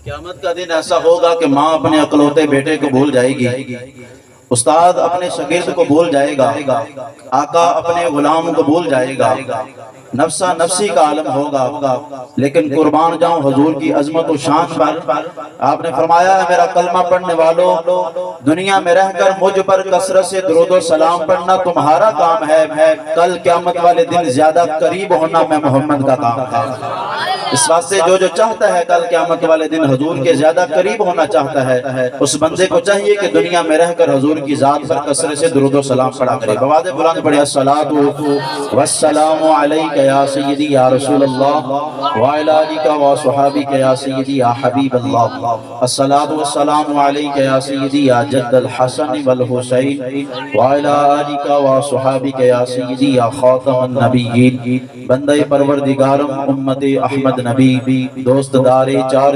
قیامت کا دن ایسا ہوگا کہ ماں اپنے اکلوتے بیٹے کو بھول جائے گی، استاد اپنے شاگرد کو بھول جائے گا، آقا اپنے غلام کو بھول جائے گا، نفسا نفسی کا عالم ہوگا۔ لیکن قربان جاؤں حضور کی عظمت و شان پر، آپ نے فرمایا ہے میرا کلمہ پڑھنے والوں، دنیا میں رہ کر مجھ پر کثرت سے درود و سلام پڑھنا تمہارا کام ہے، کل قیامت والے دن زیادہ قریب ہونا میں محمد کا کام ہے۔ اس واسطے جو چاہتا ہے کل قیامت والے دن حضور کے زیادہ قریب ہونا چاہتا ہے، اس بندے کو چاہیے کہ دنیا میں رہ کر حضور کی ذات پر کثرت سے درود و سلام پڑھا کرے۔ بواد بلند پڑھے الصلاۃ والسلام علیک یا سیدی یا رسول اللہ وعلی آلک و صحابک یا سیدی یا حبیب اللہ، الصلاۃ والسلام علیک یا سیدی یا جد الحسن والحسین وعلی آلک و صحابک یا سیدی یا خاتم النبیین۔ بندہ پروردگارم امت احمد نبی، دوست دار چار